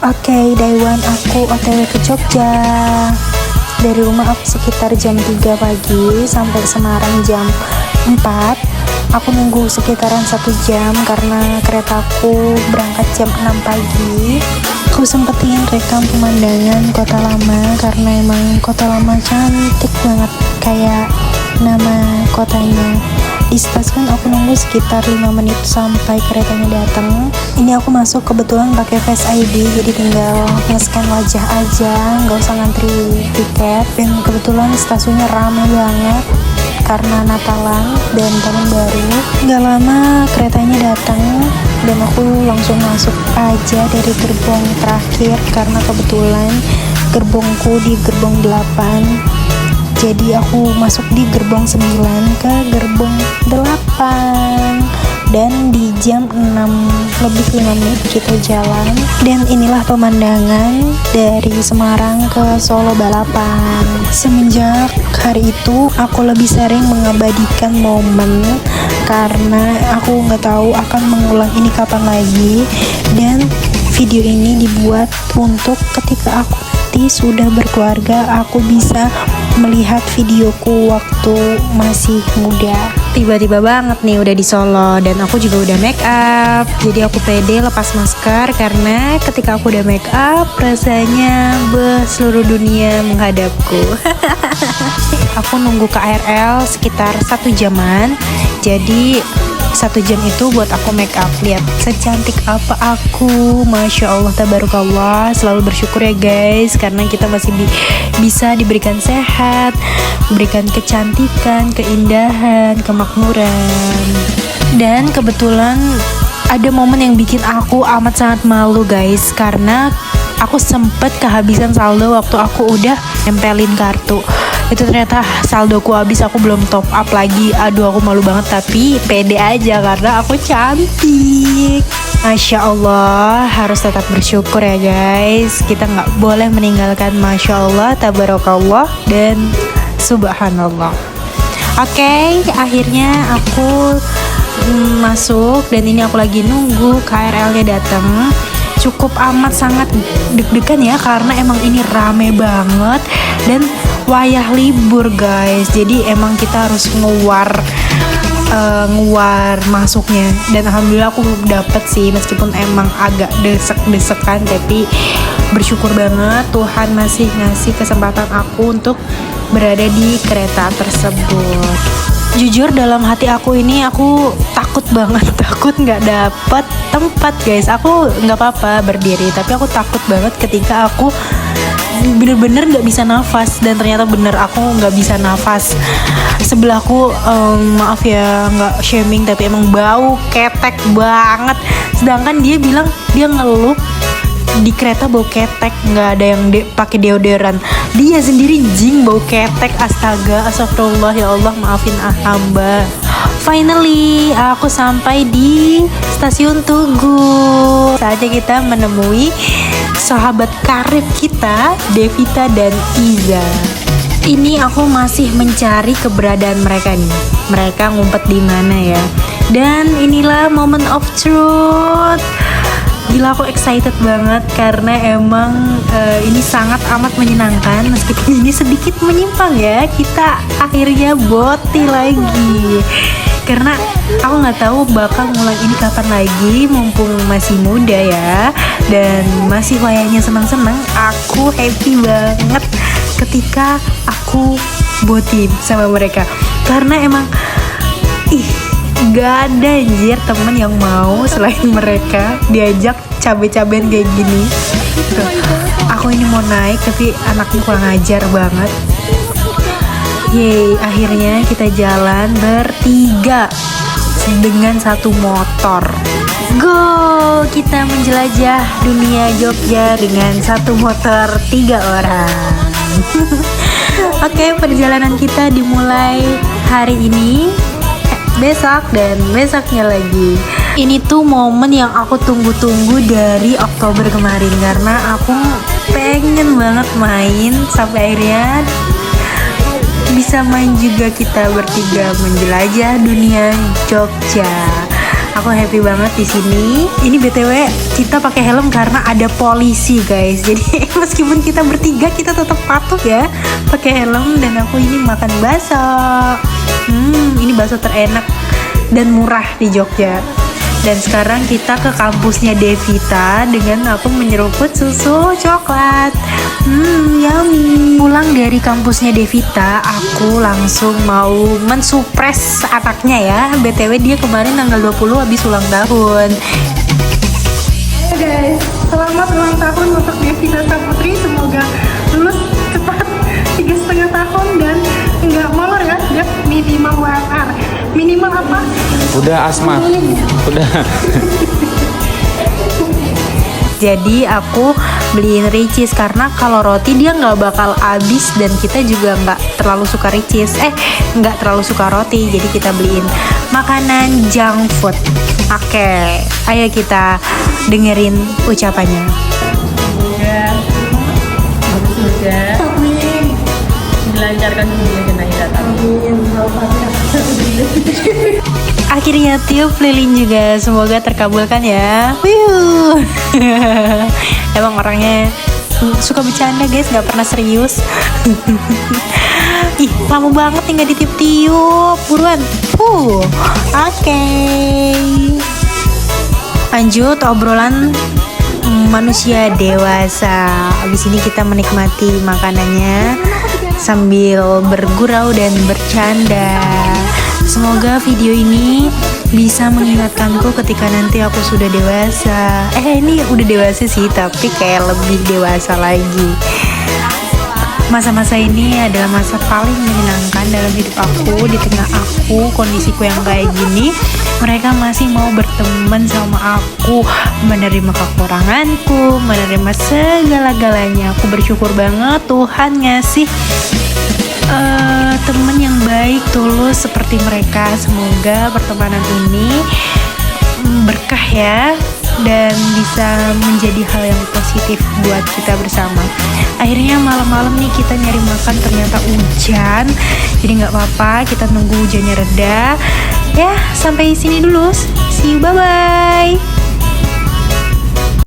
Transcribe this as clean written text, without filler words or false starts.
Oke, day one aku OTW ke Jogja. Dari rumah aku sekitar jam 3 pagi sampai Semarang jam 4. Aku nunggu sekitaran 1 jam karena keretaku berangkat jam 6 pagi. Aku sempetin rekam pemandangan Kota Lama karena emang Kota Lama cantik banget kayak nama kotanya. Di stasiun aku nunggu sekitar 5 menit sampai keretanya datang. Ini aku masuk kebetulan pakai Face ID, jadi tinggal nge-scan wajah aja, nggak usah ngantri tiket. Dan kebetulan stasiunnya ramai banget karena Natalan dan Tahun Baru. Nggak lama keretanya datang dan aku langsung masuk aja dari gerbong terakhir karena kebetulan gerbongku di gerbong 8. Jadi aku masuk di gerbong 9 ke gerbong 8 dan di jam 6 lebih 5 menit kita jalan. Dan inilah pemandangan dari Semarang ke Solo balapan. Semenjak hari itu aku lebih sering mengabadikan momen karena aku nggak tahu akan mengulang ini kapan lagi. Dan video ini dibuat untuk ketika aku nanti sudah berkeluarga, aku bisa melihat videoku waktu masih muda. Tiba-tiba banget nih udah di Solo dan aku juga udah make up. Jadi aku pede lepas masker karena ketika aku udah make up rasanya seluruh dunia menghadapku. Aku nunggu KRL sekitar 1 jaman. Jadi 1 jam itu buat aku make up. Lihat secantik apa aku, Masya Allah, tabarakallah. Selalu bersyukur ya guys, karena kita masih bisa diberikan sehat, berikan kecantikan, keindahan, kemakmuran. Dan kebetulan ada momen yang bikin aku amat sangat malu guys, karena aku sempet kehabisan saldo waktu aku udah nempelin kartu. Itu ternyata saldoku habis, aku belum top up lagi. Aduh, aku malu banget, tapi pede aja karena aku cantik. Masya Allah, harus tetap bersyukur ya guys. Kita nggak boleh meninggalkan Masya Allah, tabarakallah, dan subhanallah. Oke, akhirnya aku masuk dan ini aku lagi nunggu KRL-nya datang. Cukup amat sangat deg-degan ya karena emang ini rame banget dan wayah libur guys. Jadi emang kita harus nguar masuknya, dan alhamdulillah aku dapet sih meskipun emang agak desek-desekan, tapi bersyukur banget Tuhan masih ngasih kesempatan aku untuk berada di kereta tersebut. Jujur dalam hati aku ini aku takut banget, takut nggak dapet tempat guys. Aku nggak apa-apa berdiri, tapi aku takut banget ketika aku bener-bener nggak bisa nafas. Dan ternyata bener aku nggak bisa nafas. Sebelahku maaf ya nggak shaming, tapi emang bau ketek banget. Sedangkan dia bilang dia ngeluh di kereta bau ketek, nggak ada yang pakai deodoran. Dia sendiri jing bau ketek. Astaga, astagfirullah, ya Allah, maafin hamba. Finally aku sampai di stasiun Tugu. Saatnya kita menemui sahabat karib kita, Devita dan Iza. Ini aku masih mencari keberadaan mereka nih. Mereka ngumpet di mana ya? Dan inilah moment of truth. Gila, aku excited banget karena emang ini sangat amat menyenangkan. Meskipun ini sedikit menyimpang ya, kita akhirnya boti lagi karena aku nggak tahu bakal ngulang ini kapan lagi. Mumpung masih muda ya dan masih wayangnya senang-senang, aku happy banget ketika aku boti sama mereka karena emang gak ada anjir temen yang mau selain mereka diajak cabe-cabean kayak gini. Aku ini mau naik tapi anaknya kurang ajar banget. Yeay, akhirnya kita jalan bertiga dengan 1 motor. Go, kita menjelajah dunia Jogja dengan 1 motor 3 orang. Oke, perjalanan kita dimulai hari ini, besok, dan besoknya lagi. Ini tuh momen yang aku tunggu-tunggu dari Oktober kemarin karena aku pengen banget main sampai akhirnya bisa main juga kita bertiga menjelajah dunia Jogja. Aku happy banget di sini. Ini BTW kita pakai helm karena ada polisi guys. Jadi meskipun kita bertiga kita tetap patuh ya pakai helm. Dan aku ini makan bakso. Ini bakso terenak dan murah di Jogja. Dan sekarang kita ke kampusnya Devita dengan aku menyeruput susu coklat. Yummy. Pulang dari kampusnya Devita, aku langsung mau mensupres anaknya ya. BTW dia kemarin tanggal 20 habis ulang tahun. Guys, selamat ulang tahun untuk Devita Saputri. Semoga lulus cepat 3,5 tahun dan nggak molor ya. Dia minimal UMR. Minimal apa? Udah asma. Udah. Jadi aku beliin Ricis karena kalau roti dia nggak bakal habis dan kita juga nggak terlalu suka Ricis. Nggak terlalu suka roti. Jadi kita beliin makanan junk food. Oke, ayo kita dengerin ucapannya. Semoga dilancarkan dunia dan akhirat. Akhirnya tiup lilin juga, semoga terkabulkan ya. Emang orangnya suka bercanda guys, nggak pernah serius. Ih, lama banget nih nggak ditiup-tiup. Buruan. Oke. Lanjut obrolan manusia dewasa. Abis ini kita menikmati makanannya sambil bergurau dan bercanda. Semoga video ini bisa mengingatkanku ketika nanti aku sudah dewasa. Ini udah dewasa sih, tapi kayak lebih dewasa lagi. Masa-masa ini adalah masa paling menyenangkan dalam hidup aku. Di tengah aku, kondisiku yang kayak gini, mereka masih mau berteman sama aku, menerima kekuranganku, menerima segala-galanya. Aku bersyukur banget Tuhan ngasih temen yang baik, tulus seperti mereka. Semoga pertemanan ini berkah ya, dan bisa menjadi hal yang positif buat kita bersama. Akhirnya malam-malam nih kita nyari makan, ternyata hujan. Jadi nggak apa-apa, kita nunggu hujannya reda. Ya, sampai sini dulu. See you, bye-bye.